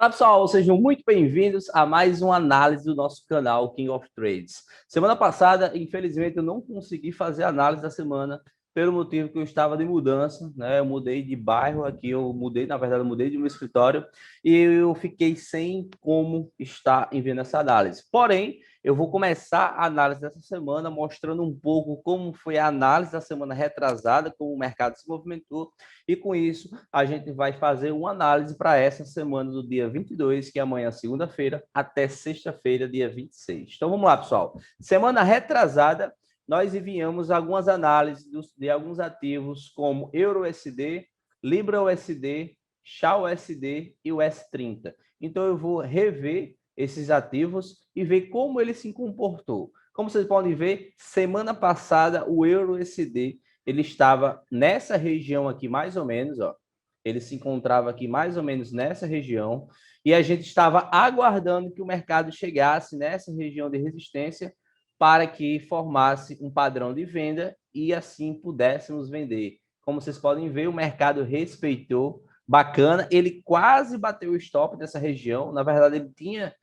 Olá, pessoal, sejam muito bem-vindos a mais uma análise do nosso canal King of Trades. Semana passada, infelizmente, eu não consegui fazer a análise da semana pelo motivo que eu estava de mudança, né? Eu mudei de bairro aqui, eu mudei de meu escritório e eu fiquei sem como estar enviando essa análise. Porém, eu vou começar a análise dessa semana mostrando um pouco como foi a análise da semana retrasada, como o mercado se movimentou, e com isso a gente vai fazer uma análise para essa semana do dia 22, que é amanhã, segunda-feira, até sexta-feira, dia 26. Então vamos lá, pessoal. Semana retrasada, nós enviamos algumas análises de alguns ativos como EURUSD, LIBRA-USD, XAU-USD e o S30. Então eu vou rever esses ativos e ver como ele se comportou. Como vocês podem ver, semana passada o EURUSD ele estava nessa região aqui mais ou menos, ó. Ele se encontrava aqui mais ou menos nessa região e a gente estava aguardando que o mercado chegasse nessa região de resistência para que formasse um padrão de venda e assim pudéssemos vender. Como vocês podem ver, o mercado respeitou, bacana, ele quase bateu o stop dessa região, na verdade ele tinha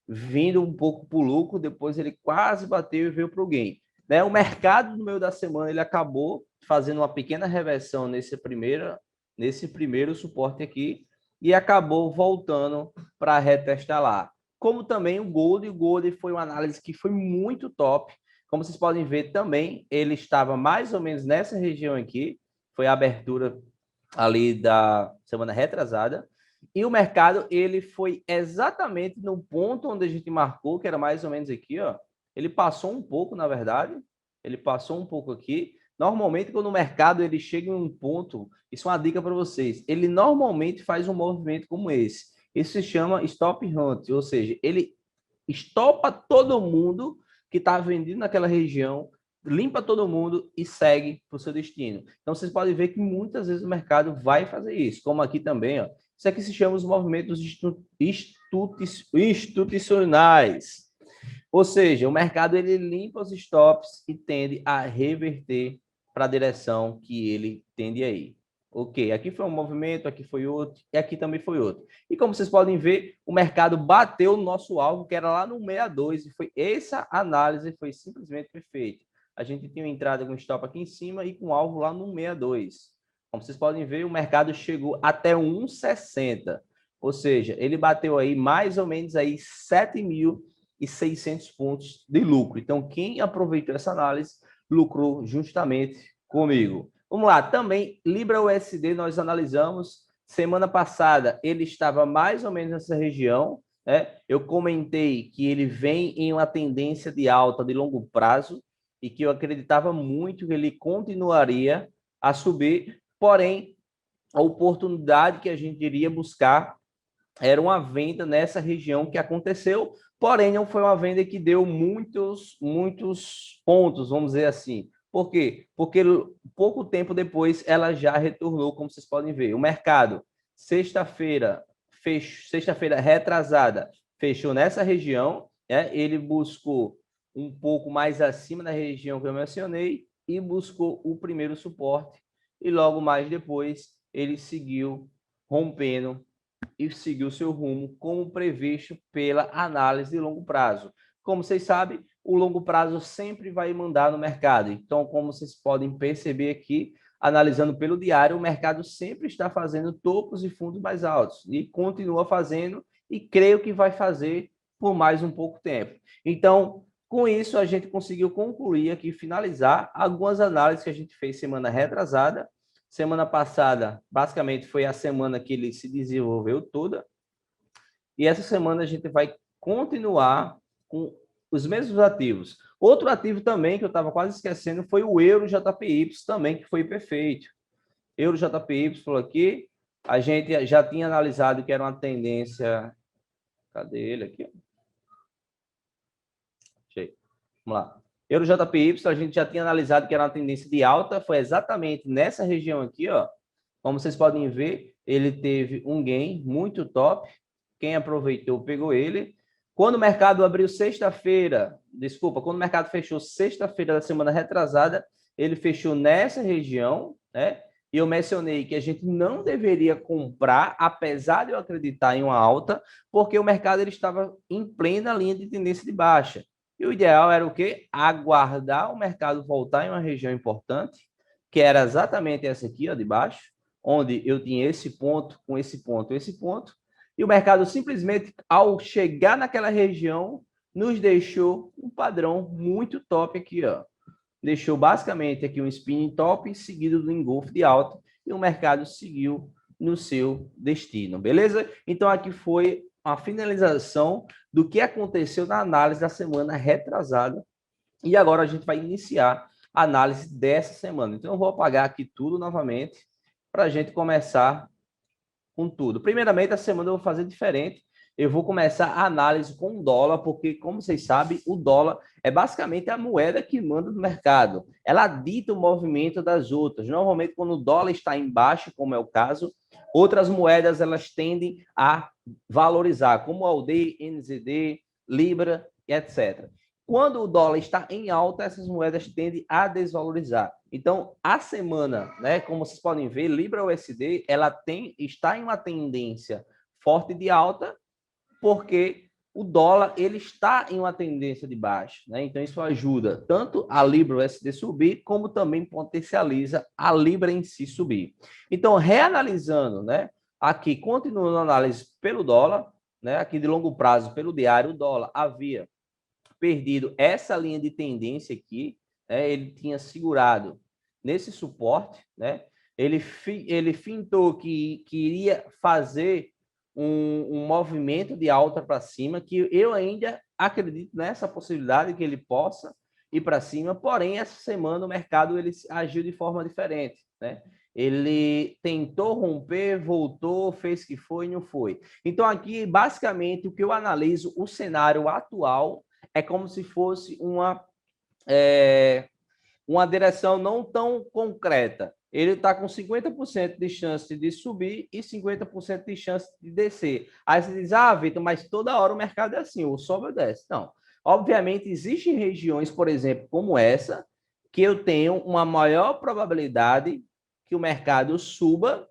vindo um pouco para o lucro, depois ele quase bateu e veio para o gain. Né? O mercado no meio da semana ele acabou fazendo uma pequena reversão nesse primeiro suporte aqui e acabou voltando para retestar lá. Como também o Gold foi uma análise que foi muito top. Como vocês podem ver também, ele estava mais ou menos nessa região aqui, foi a abertura ali da semana retrasada, e o mercado ele foi exatamente no ponto onde a gente marcou, que era mais ou menos aqui, ó. Ele passou um pouco, na verdade, ele passou um pouco aqui. Normalmente, quando o mercado ele chega em um ponto, isso é uma dica para vocês, ele normalmente faz um movimento como esse. Isso se chama stop hunt, ou seja, ele estopa todo mundo que está vendendo naquela região, limpa todo mundo e segue para o seu destino. Então, vocês podem ver que muitas vezes o mercado vai fazer isso, como aqui também, ó. Isso aqui se chama os movimentos institucionais. Ou seja, o mercado ele limpa os stops e tende a reverter para a direção que ele tende a ir. Ok, aqui foi um movimento, aqui foi outro, e aqui também foi outro. E como vocês podem ver, o mercado bateu no nosso alvo, que era lá no 62, e foi essa análise foi simplesmente perfeita. A gente tinha uma entrada com stop aqui em cima e com alvo lá no 62. Como vocês podem ver, o mercado chegou até 1,60, ou seja, ele bateu aí mais ou menos aí 7.600 pontos de lucro. Então, quem aproveitou essa análise lucrou justamente comigo. Vamos lá, também Libra-USD nós analisamos. Semana passada ele estava mais ou menos nessa região, né? Eu comentei que ele vem em uma tendência de alta de longo prazo e que eu acreditava muito que ele continuaria a subir, porém a oportunidade que a gente iria buscar era uma venda nessa região que aconteceu, porém não foi uma venda que deu muitos pontos, vamos dizer assim. Por quê? Porque pouco tempo depois ela já retornou, como vocês podem ver. O mercado, sexta-feira retrasada, fechou nessa região, né? Ele buscou um pouco mais acima da região que eu mencionei e buscou o primeiro suporte. E logo mais depois ele seguiu rompendo e seguiu seu rumo como previsto pela análise de longo prazo. Como vocês sabem, o longo prazo sempre vai mandar no mercado. Então, como vocês podem perceber aqui, analisando pelo diário, o mercado sempre está fazendo topos e fundos mais altos e continua fazendo e creio que vai fazer por mais um pouco tempo. Então, com isso, a gente conseguiu concluir aqui, finalizar algumas análises que a gente fez semana retrasada. Semana passada, basicamente, foi a semana que ele se desenvolveu toda. E essa semana a gente vai continuar com os mesmos ativos. Outro ativo também que eu estava quase esquecendo foi o Euro JPY também, que foi perfeito. Euro JPY aqui, a gente já tinha analisado que era uma tendência. Cadê ele aqui? Achei. Vamos lá. Euro JPY, a gente já tinha analisado que era uma tendência de alta, foi exatamente nessa região aqui, ó. Como vocês podem ver, ele teve um gain muito top. Quem aproveitou, pegou ele. Quando o mercado abriu sexta-feira, desculpa, quando o mercado fechou sexta-feira da semana retrasada, ele fechou nessa região, né? e eu mencionei que a gente não deveria comprar, apesar de eu acreditar em uma alta, porque o mercado ele estava em plena linha de tendência de baixa. E o ideal era o quê? Aguardar o mercado voltar em uma região importante, que era exatamente essa aqui, ó, de baixo, onde eu tinha esse ponto, com esse ponto, e o mercado simplesmente, ao chegar naquela região, nos deixou um padrão muito top aqui, ó. Deixou basicamente aqui um spinning top seguido do engolfo de alta e o mercado seguiu no seu destino, beleza? Então aqui foi a finalização do que aconteceu na análise da semana retrasada e agora a gente vai iniciar a análise dessa semana. Então eu vou apagar aqui tudo novamente para a gente começar com tudo. Primeiramente, a semana eu vou fazer diferente. Eu vou começar a análise com o dólar, porque, como vocês sabem, o dólar é basicamente a moeda que manda no mercado. Ela dita o movimento das outras. Normalmente, quando o dólar está em baixa, como é o caso, outras moedas elas tendem a valorizar, como a UD, NZD, Libra, etc. Quando o dólar está em alta, essas moedas tendem a desvalorizar. Então, a semana, né, como vocês podem ver, Libra USD, ela está em uma tendência forte de alta, porque o dólar ele está em uma tendência de baixa, né? Então isso ajuda tanto a Libra USD subir, como também potencializa a Libra em si subir. Então, reanalisando, né, aqui continuando a análise pelo dólar, né, aqui de longo prazo pelo diário, o dólar havia perdido essa linha de tendência aqui, né? Ele tinha segurado nesse suporte, né? Ele fintou que iria fazer um movimento de alta para cima, que eu ainda acredito nessa possibilidade que ele possa ir para cima, porém, essa semana o mercado ele agiu de forma diferente, né? Ele tentou romper, voltou, fez que foi e não foi. Então, aqui, basicamente, o que eu analiso, o cenário atual é como se fosse uma direção não tão concreta. Ele está com 50% de chance de subir e 50% de chance de descer. Aí você diz, Vitor, mas toda hora o mercado é assim, ou sobe ou desce. Não. Obviamente, existem regiões, por exemplo, como essa, que eu tenho uma maior probabilidade que o mercado suba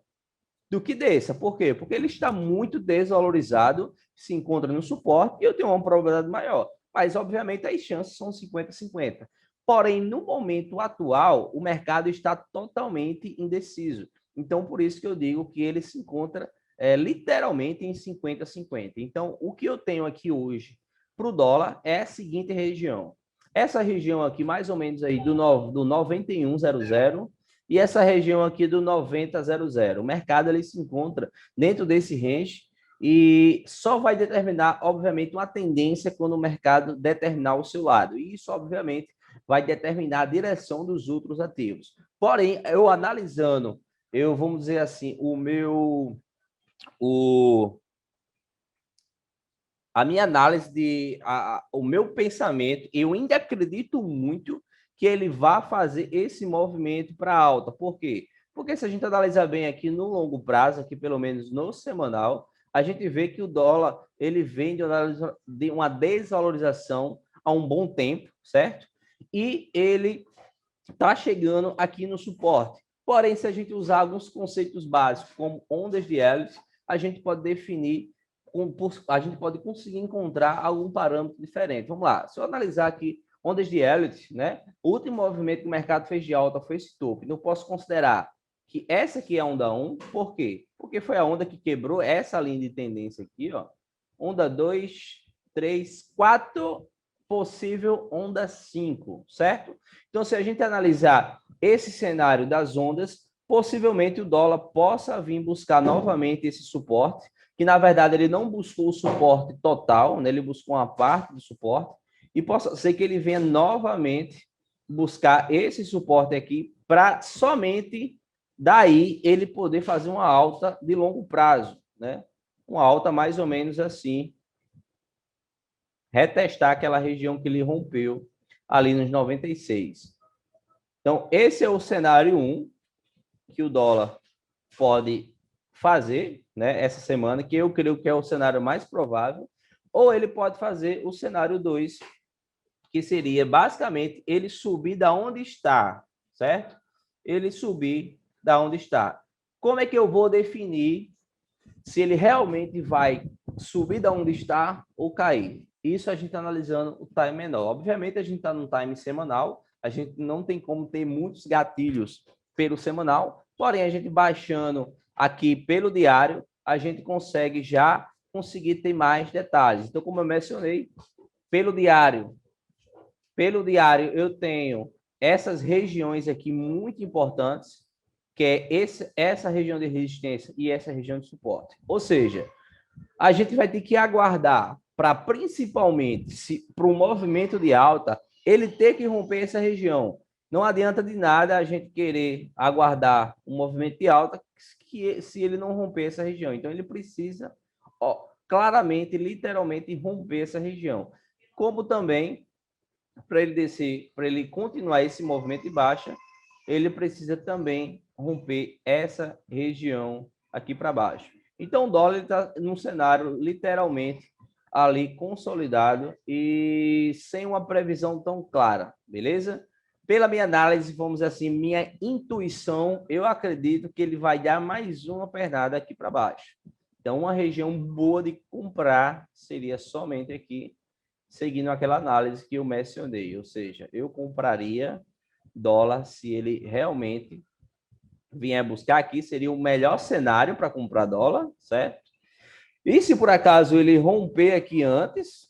do que desça. Por quê? Porque ele está muito desvalorizado, se encontra no suporte, e eu tenho uma probabilidade maior. Mas, obviamente, as chances são 50-50. Porém, no momento atual, o mercado está totalmente indeciso. Então, por isso que eu digo que ele se encontra literalmente em 50-50. Então, o que eu tenho aqui hoje para o dólar é a seguinte região. Essa região aqui, mais ou menos aí do 91,00, e essa região aqui do 90,00. O mercado ele se encontra dentro desse range e só vai determinar, obviamente, uma tendência quando o mercado determinar o seu lado. E isso, obviamente, vai determinar a direção dos outros ativos. Porém, eu analisando, vamos dizer assim, a minha análise o meu pensamento, eu ainda acredito muito que ele vá fazer esse movimento para alta. Por quê? Porque se a gente analisar bem aqui no longo prazo, aqui pelo menos no semanal, a gente vê que o dólar ele vem de uma desvalorização há um bom tempo, certo? E ele está chegando aqui no suporte. Porém, se a gente usar alguns conceitos básicos, como ondas de Elliott, a gente pode definir, a gente pode conseguir encontrar algum parâmetro diferente. Vamos lá, se eu analisar aqui ondas de Elliott, né? O último movimento que o mercado fez de alta foi esse topo. Então, eu posso considerar que essa aqui é a onda 1, por quê? Porque foi a onda que quebrou essa linha de tendência aqui, ó. Onda 2, 3, 4, possível onda 5, certo? Então, se a gente analisar esse cenário das ondas, possivelmente o dólar possa vir buscar novamente esse suporte, que na verdade ele não buscou o suporte total, né? Ele buscou uma parte do suporte, e possa ser que ele venha novamente buscar esse suporte aqui para somente daí ele poder fazer uma alta de longo prazo, né? Uma alta mais ou menos assim, retestar aquela região que ele rompeu ali nos 96. Então, esse é o cenário 1 que o dólar pode fazer, né, essa semana, que eu creio que é o cenário mais provável, ou ele pode fazer o cenário 2, que seria basicamente ele subir da onde está, certo? Ele subir da onde está. Como é que eu vou definir se ele realmente vai subir da onde está ou cair? Isso a gente está analisando o time menor. Obviamente, a gente está no time semanal, a gente não tem como ter muitos gatilhos pelo semanal, porém, a gente baixando aqui pelo diário, a gente consegue já conseguir ter mais detalhes. Então, como eu mencionei, pelo diário eu tenho essas regiões aqui muito importantes, que é essa região de resistência e essa região de suporte. Ou seja, a gente vai ter que aguardar para, principalmente, para o movimento de alta, ele ter que romper essa região. Não adianta de nada a gente querer aguardar um movimento de alta se ele não romper essa região. Então, ele precisa, claramente, literalmente, romper essa região. Como também, para ele descer, para ele continuar esse movimento de baixa, ele precisa também romper essa região aqui para baixo. Então, o dólar está num cenário literalmente ali consolidado e sem uma previsão tão clara, beleza? Pela minha análise, vamos dizer assim, minha intuição, eu acredito que ele vai dar mais uma pernada aqui para baixo. Então, uma região boa de comprar seria somente aqui, seguindo aquela análise que eu mencionei, ou seja, eu compraria dólar se ele realmente vier buscar aqui, seria o melhor cenário para comprar dólar, certo? E se por acaso ele romper aqui antes,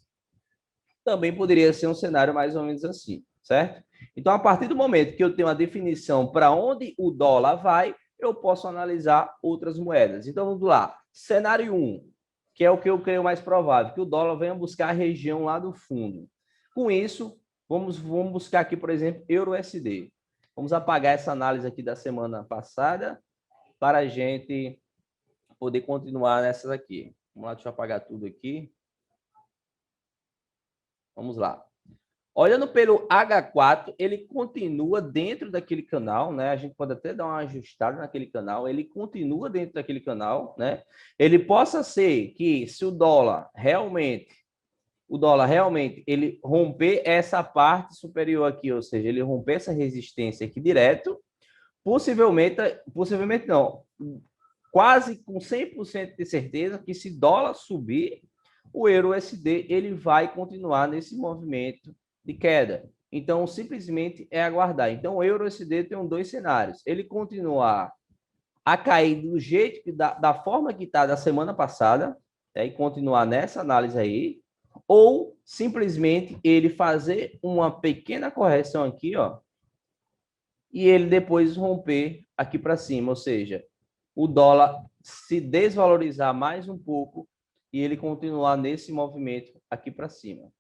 também poderia ser um cenário mais ou menos assim, certo? Então, a partir do momento que eu tenho a definição para onde o dólar vai, eu posso analisar outras moedas. Então, vamos lá. Cenário 1, que é o que eu creio mais provável, que o dólar venha buscar a região lá do fundo. Com isso, vamos buscar aqui, por exemplo, Euro-USD. Vamos apagar essa análise aqui da semana passada para a gente poder continuar nessas aqui. Vamos lá, deixa eu apagar tudo aqui. Vamos lá. Olhando pelo H4, ele continua dentro daquele canal, né? A gente pode até dar uma ajustada naquele canal. Ele continua dentro daquele canal, né? Ele possa ser que se o dólar realmente ele romper essa parte superior aqui, ou seja, ele romper essa resistência aqui direto, possivelmente não, quase com 100% de certeza que se dólar subir, o euro-USD ele vai continuar nesse movimento de queda. Então, simplesmente é aguardar. Então, o euro-USD tem dois cenários. Ele continuar a cair do jeito, da forma que está da semana passada, e continuar nessa análise aí, ou simplesmente ele fazer uma pequena correção aqui, ó, e ele depois romper aqui para cima, ou seja, o dólar se desvalorizar mais um pouco e ele continuar nesse movimento aqui para cima.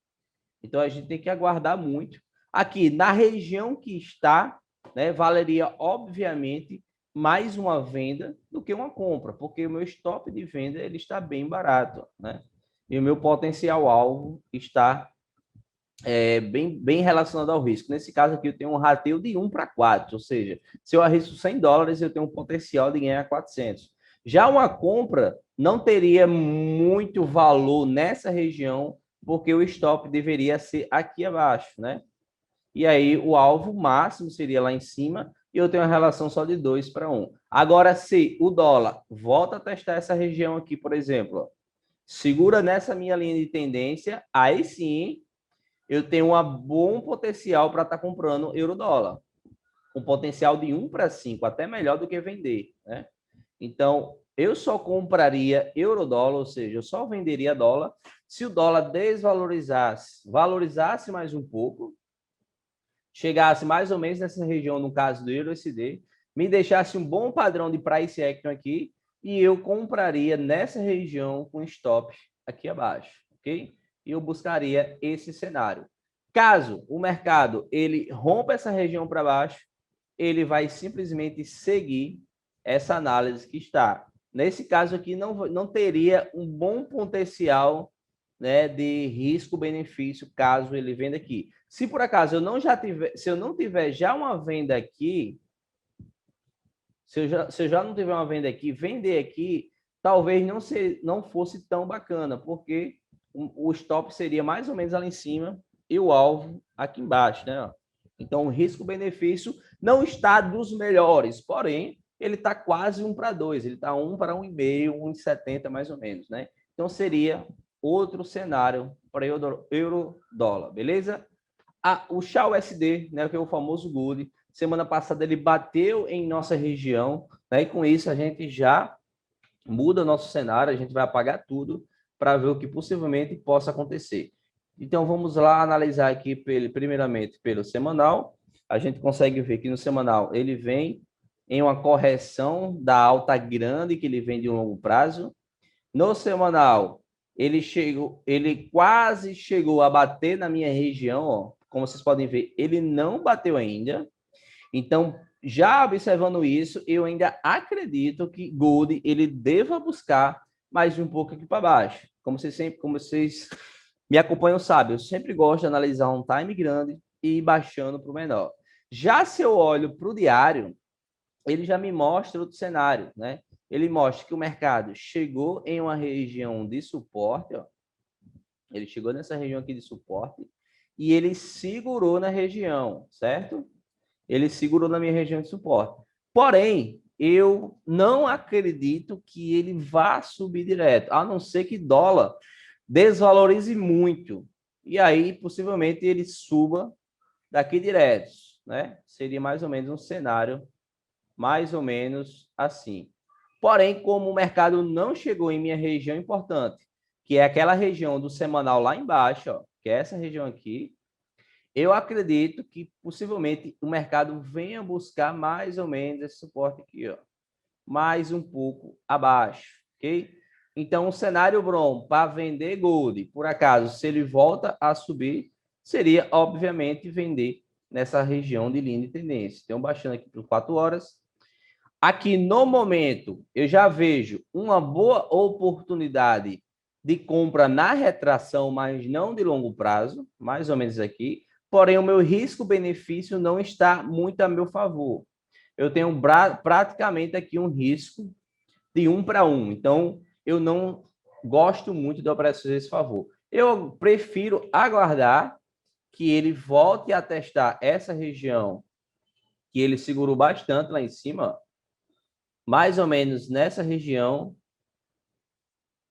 Então, a gente tem que aguardar muito. Aqui, na região que está, né, valeria, obviamente, mais uma venda do que uma compra, porque o meu stop de venda ele está bem barato, né? E o meu potencial alvo está bem relacionado ao risco. Nesse caso aqui, eu tenho um rateio de 1 para 4, ou seja, se eu arrisco $100, eu tenho um potencial de ganhar 400. Já uma compra não teria muito valor nessa região, porque o stop deveria ser aqui abaixo, né? E aí o alvo máximo seria lá em cima e eu tenho uma relação só de 2 para 1. Agora, se o dólar volta a testar essa região aqui, por exemplo, ó, segura nessa minha linha de tendência, aí sim eu tenho um bom potencial para estar comprando euro-dólar. Um potencial de 1 para 5, até melhor do que vender, né? Então, eu só compraria euro-dólar, ou seja, eu só venderia dólar se o dólar valorizasse mais um pouco, chegasse mais ou menos nessa região, no caso do euro-USD, me deixasse um bom padrão de price action aqui e eu compraria nessa região com stop aqui abaixo, ok? E eu buscaria esse cenário. Caso o mercado ele rompa essa região para baixo, ele vai simplesmente seguir essa análise que está. Nesse caso aqui, não teria um bom potencial, né, de risco-benefício caso ele venda aqui. Se por acaso se eu não tiver já uma venda aqui, se eu já não tiver uma venda aqui, vender aqui, talvez não fosse tão bacana, porque o stop seria mais ou menos ali em cima e o alvo aqui embaixo, né? Então, o risco-benefício não está dos melhores, porém, ele está quase 1 para 2, ele está 1 para 1,5, 1,70 mais ou menos, né? Então seria outro cenário para euro-dólar, beleza? O XAU-USD, né, que é o famoso Gold, semana passada ele bateu em nossa região, né, e com isso a gente já muda o nosso cenário, a gente vai apagar tudo para ver o que possivelmente possa acontecer. Então vamos lá analisar aqui primeiramente pelo semanal. A gente consegue ver que no semanal ele vem em uma correção da alta grande que ele vem de um longo prazo. No semanal, ele quase chegou a bater na minha região, ó. Como vocês podem ver, ele não bateu ainda. Então, já observando isso, eu ainda acredito que Gold ele deva buscar mais um pouco aqui para baixo. Como vocês me acompanham, sabem, eu sempre gosto de analisar um time grande e ir baixando para o menor. Já se eu olho para o diário, ele já me mostra outro cenário, né? Ele mostra que o mercado chegou em uma região de suporte, ó. Ele chegou nessa região aqui de suporte e ele segurou na região, certo? Ele segurou na minha região de suporte. Porém, eu não acredito que ele vá subir direto, a não ser que dólar desvalorize muito. E aí, possivelmente, ele suba daqui direto, né? Seria mais ou menos um cenário mais ou menos assim. Porém, como o mercado não chegou em minha região importante, que é aquela região do semanal lá embaixo, ó, que é essa região aqui, eu acredito que possivelmente o mercado venha buscar mais ou menos esse suporte aqui, ó, mais um pouco abaixo, ok? Então, o cenário bom para vender Gold, por acaso, se ele volta a subir, seria, obviamente, vender nessa região de linha de tendência. Então, baixando aqui por 4 horas. Aqui, no momento, eu já vejo uma boa oportunidade de compra na retração, mas não de longo prazo, mais ou menos aqui. Porém, o meu risco-benefício não está muito a meu favor. Eu tenho praticamente aqui um risco de 1 para 1. Então, eu não gosto muito de operações desse favor. Eu prefiro aguardar que ele volte a testar essa região que ele segurou bastante lá em cima, mais ou menos nessa região,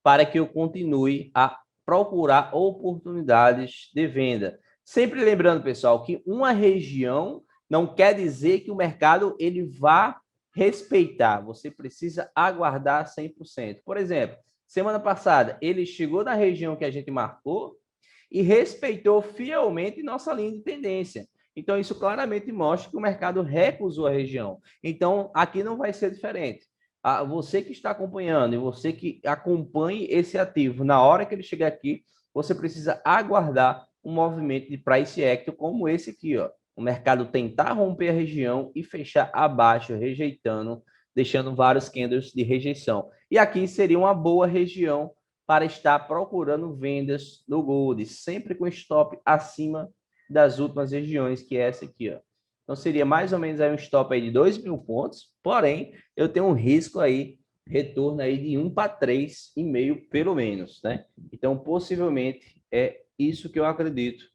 para que eu continue a procurar oportunidades de venda. Sempre lembrando, pessoal, que uma região não quer dizer que o mercado ele vá respeitar. Você precisa aguardar 100%. Por exemplo, semana passada, ele chegou na região que a gente marcou e respeitou fielmente nossa linha de tendência. Então, isso claramente mostra que o mercado recusou a região. Então, aqui não vai ser diferente. Você que está acompanhando e você que acompanhe esse ativo, na hora que ele chegar aqui, você precisa aguardar um movimento de price action como esse aqui, ó. O mercado tentar romper a região e fechar abaixo, rejeitando, deixando vários candles de rejeição. E aqui seria uma boa região para estar procurando vendas no Gold, sempre com stop acima das últimas regiões, que é essa aqui, ó. Então, seria mais ou menos aí um stop aí de 2.000 pontos, porém, eu tenho um risco aí, retorno aí de 1 para 3,5 pelo menos, né? Então, possivelmente, é isso que eu acredito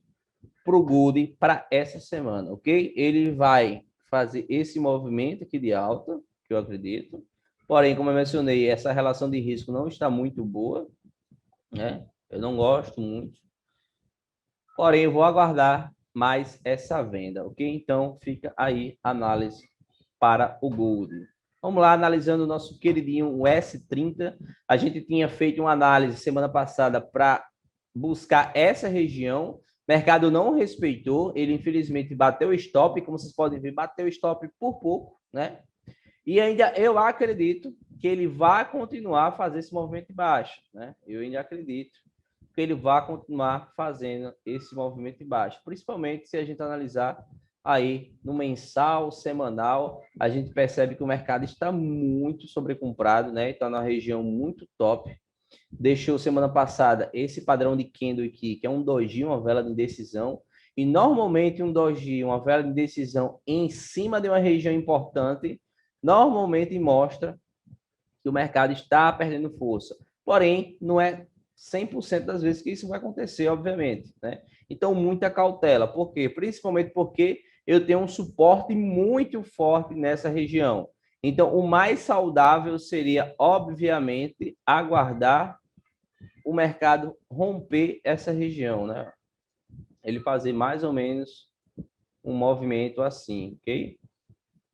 para o Gold para essa semana, ok? Ele vai fazer esse movimento aqui de alta, que eu acredito, porém, como eu mencionei, essa relação de risco não está muito boa, né? Eu não gosto muito, porém, eu vou aguardar mais essa venda, ok? Então, fica aí a análise para o Gold. Vamos lá, analisando o nosso queridinho o S30. A gente tinha feito uma análise semana passada para buscar essa região. O mercado não respeitou, ele infelizmente bateu o stop, como vocês podem ver, bateu o stop por pouco, né? E ainda eu acredito que ele vai continuar a fazer esse movimento de baixa, né? Eu ainda acredito que ele vai continuar fazendo esse movimento de baixa, principalmente se a gente analisar aí no mensal, semanal, a gente percebe que o mercado está muito sobrecomprado, né? Está na região muito top. Deixou semana passada esse padrão de candle aqui, que é um doji, uma vela de indecisão, e normalmente um doji, uma vela de indecisão em cima de uma região importante, normalmente mostra que o mercado está perdendo força. Porém, não é 100% das vezes que isso vai acontecer, obviamente, né? Então, muita cautela. Por quê? Principalmente porque eu tenho um suporte muito forte nessa região. Então, o mais saudável seria, obviamente, aguardar o mercado romper essa região, né? Ele fazer mais ou menos um movimento assim, ok?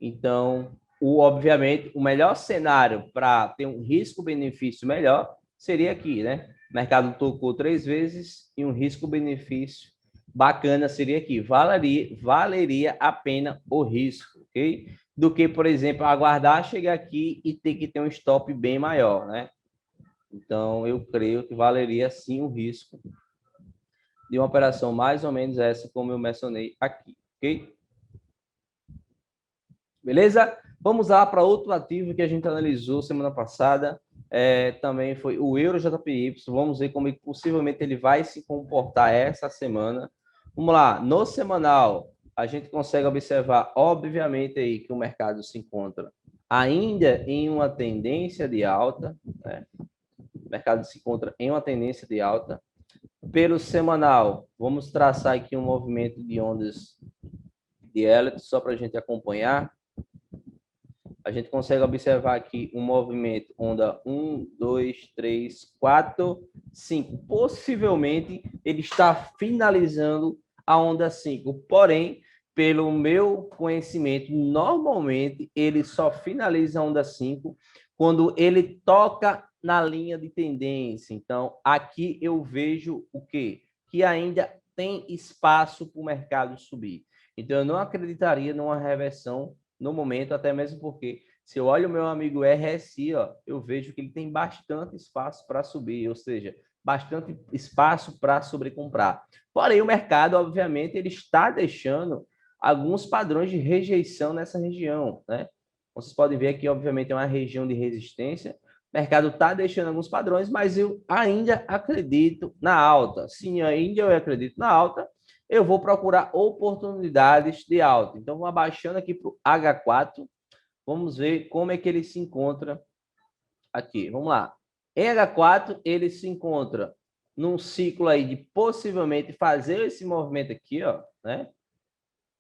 Então, obviamente, o melhor cenário para ter um risco-benefício melhor seria aqui, né? O mercado tocou 3 vezes e um risco-benefício bacana seria aqui. Valeria a pena o risco, ok? Do que, por exemplo, aguardar chegar aqui e ter que ter um stop bem maior, né? Então, eu creio que valeria sim o risco de uma operação mais ou menos essa, como eu mencionei aqui, ok? Beleza? Vamos lá para outro ativo que a gente analisou semana passada. Também foi o Euro JPY. Vamos ver como possivelmente ele vai se comportar essa semana. Vamos lá. No semanal, a gente consegue observar, obviamente, aí que o mercado se encontra ainda em uma tendência de alta, né? O mercado se encontra em uma tendência de alta. Pelo semanal, vamos traçar aqui um movimento de ondas de Elliott, só para a gente acompanhar. A gente consegue observar aqui um movimento onda 1, 2, 3, 4, 5. Possivelmente ele está finalizando a onda 5. Porém, pelo meu conhecimento, normalmente ele só finaliza a onda 5 quando ele toca na linha de tendência. Então, aqui eu vejo o quê? Que ainda tem espaço para o mercado subir. Então, eu não acreditaria numa reversão no momento, até mesmo porque se eu olho o meu amigo RSI, ó, eu vejo que ele tem bastante espaço para subir, ou seja, bastante espaço para sobrecomprar. Porém, o mercado, obviamente, ele está deixando alguns padrões de rejeição nessa região, né? Vocês podem ver aqui, obviamente, é uma região de resistência. O mercado está deixando alguns padrões, mas eu ainda acredito na alta. Sim, ainda eu acredito na alta, eu vou procurar oportunidades de alta. Então, vou abaixando aqui para o H4. Vamos ver como é que ele se encontra aqui. Vamos lá. Em H4, ele se encontra num ciclo aí de possivelmente fazer esse movimento aqui, ó, né?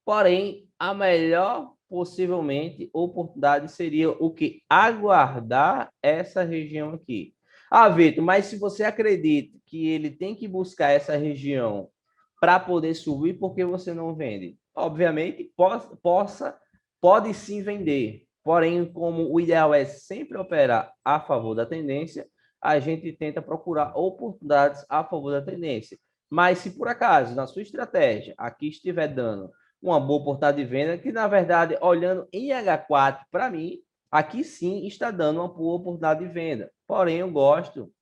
Porém, a melhor possivelmente oportunidade seria o que? Aguardar essa região aqui. Ah, Vitor, mas se você acredita que ele tem que buscar essa região para poder subir, por que você não vende? Obviamente, pode sim vender. Porém, como o ideal é sempre operar a favor da tendência, a gente tenta procurar oportunidades a favor da tendência. Mas se por acaso, na sua estratégia, aqui estiver dando uma boa oportunidade de venda, que na verdade, olhando em H4, para mim, aqui sim está dando uma boa oportunidade de venda. Porém, eu gosto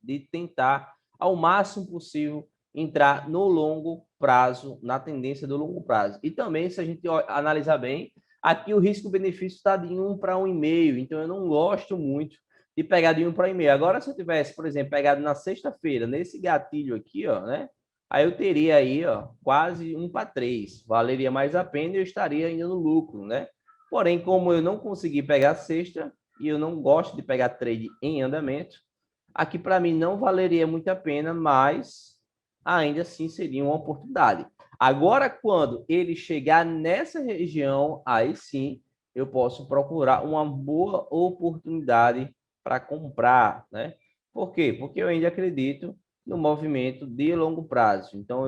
de tentar, ao máximo possível, entrar no longo prazo, na tendência do longo prazo. E também, se a gente analisar bem, aqui o risco-benefício está de 1 para 1,5, então eu não gosto muito de pegar de 1 para 1,5. Agora, se eu tivesse, por exemplo, pegado na sexta-feira, nesse gatilho aqui, ó, né? Aí eu teria aí, ó, quase 1 para 3. Valeria mais a pena e eu estaria ainda no lucro, né? Porém, como eu não consegui pegar sexta e eu não gosto de pegar trade em andamento, aqui para mim não valeria muito a pena, mas ainda assim seria uma oportunidade. Agora, quando ele chegar nessa região, aí sim eu posso procurar uma boa oportunidade para comprar, né? Por quê? Porque eu ainda acredito no movimento de longo prazo. Então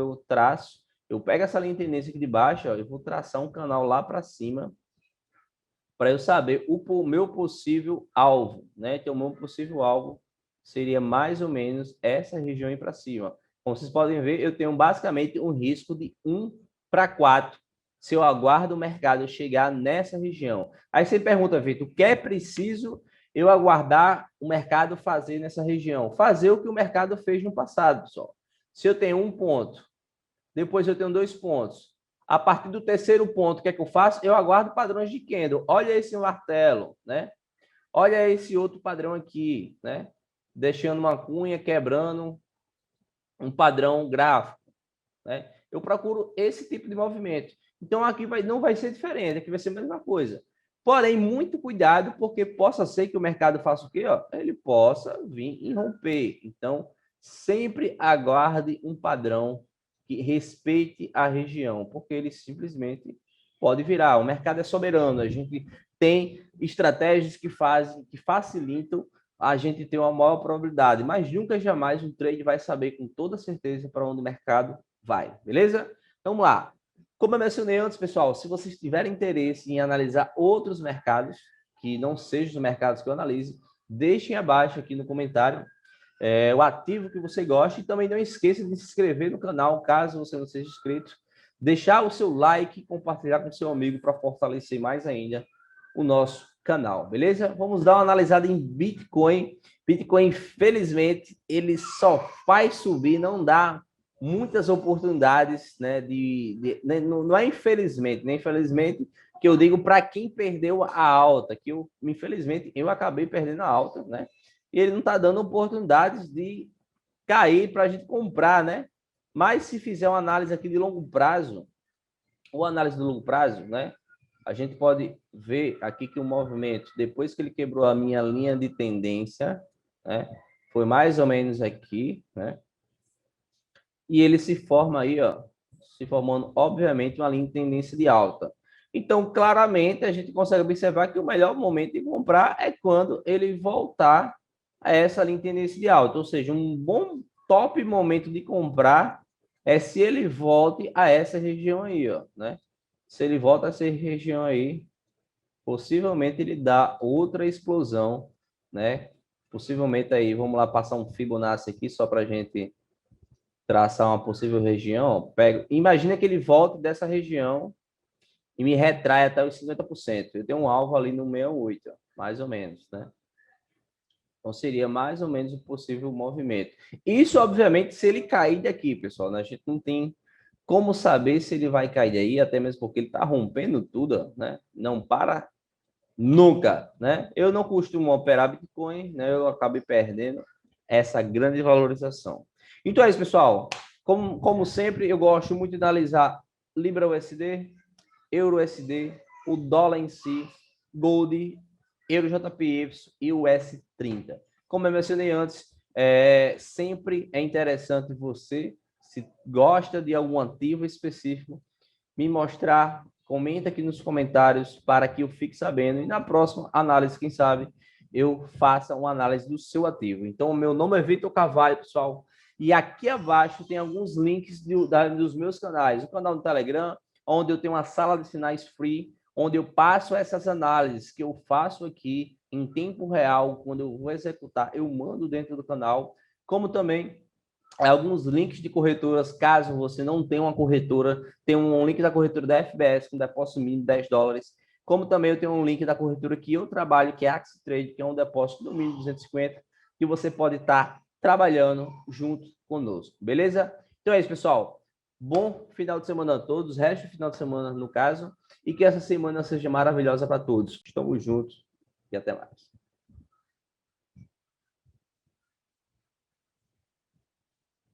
eu pego essa linha de tendência aqui de baixo, ó, eu vou traçar um canal lá para cima para eu saber o meu possível alvo, né? Então, o meu possível alvo seria mais ou menos essa região aí para cima. Como vocês podem ver, eu tenho basicamente um risco de 1 para 4 se eu aguardo o mercado chegar nessa região. Aí você pergunta, Vitor, o que é preciso eu aguardar o mercado fazer nessa região? Fazer o que o mercado fez no passado, pessoal. Se eu tenho um ponto, depois eu tenho 2 pontos. A partir do terceiro ponto, o que é que eu faço? Eu aguardo padrões de candle. Olha esse martelo, né? Olha esse outro padrão aqui, né? Deixando uma cunha, quebrando um padrão gráfico, né? Eu procuro esse tipo de movimento. Então aqui não vai ser diferente, aqui vai ser a mesma coisa. Porém, muito cuidado, porque possa ser que o mercado faça o quê? Ó? Ele possa vir e romper. Então, sempre aguarde um padrão que respeite a região, porque ele simplesmente pode virar. O mercado é soberano, a gente tem estratégias que facilitam a gente ter uma maior probabilidade, mas nunca jamais um trade vai saber com toda certeza para onde o mercado vai, beleza? Então, vamos lá. Como eu mencionei antes, pessoal, se vocês tiverem interesse em analisar outros mercados, que não sejam os mercados que eu analiso, deixem abaixo aqui no comentário o ativo que você gosta e também não esqueça de se inscrever no canal, caso você não seja inscrito, deixar o seu like e compartilhar com seu amigo para fortalecer mais ainda o nosso canal, beleza? Vamos dar uma analisada em Bitcoin. Bitcoin, infelizmente, ele só faz subir, não dá muitas oportunidades, né? Não é infelizmente, nem infelizmente, que eu digo para quem perdeu a alta, que eu, infelizmente, eu acabei perdendo a alta, né? E ele não está dando oportunidades de cair para a gente comprar, né? Mas se fizer uma análise aqui de longo prazo, ou análise de longo prazo, né? A gente pode ver aqui que o movimento, depois que ele quebrou a minha linha de tendência, né? Foi mais ou menos aqui, né? E ele se forma aí, ó, se formando, obviamente, uma linha de tendência de alta. Então, claramente, a gente consegue observar que o melhor momento de comprar é quando ele voltar a essa linha de tendência de alta. Ou seja, um bom top momento de comprar é se ele volte a essa região aí, ó, né? Se ele volta a essa região aí, possivelmente ele dá outra explosão, né? Possivelmente aí, vamos lá passar um Fibonacci aqui só para a gente traçar uma possível região. Imagina que ele volte dessa região e me retrai até os 50%. Eu tenho um alvo ali no 68, mais ou menos, né? Então seria mais ou menos o possível movimento. Isso, obviamente, se ele cair daqui, pessoal, né? A gente não tem como saber se ele vai cair daí, até mesmo porque ele está rompendo tudo, né? Não para nunca, né? Eu não costumo operar Bitcoin, né? Eu acabei perdendo essa grande valorização. Então é isso, pessoal. Como sempre, eu gosto muito de analisar Libra USD, Euro USD, o dólar em si, Gold, Euro JPY e o S30. Como eu mencionei antes, sempre é interessante você, se gosta de algum ativo específico, me mostrar, comenta aqui nos comentários para que eu fique sabendo. E na próxima análise, quem sabe, eu faça uma análise do seu ativo. Então, o meu nome é Vitor Carvalho, pessoal. E aqui abaixo tem alguns links dos meus canais. O canal do Telegram, onde eu tenho uma sala de sinais free, onde eu passo essas análises que eu faço aqui em tempo real. Quando eu vou executar, eu mando dentro do canal. Como também alguns links de corretoras, caso você não tenha uma corretora, tem um link da corretora da FBS com depósito mínimo de $10, como também eu tenho um link da corretora que eu trabalho, que é a AxiTrade, que é um depósito no mínimo de 250, que você pode estar trabalhando junto conosco, beleza? Então é isso, pessoal. Bom final de semana a todos, resto do final de semana, no caso, e que essa semana seja maravilhosa para todos. Estamos juntos e até mais.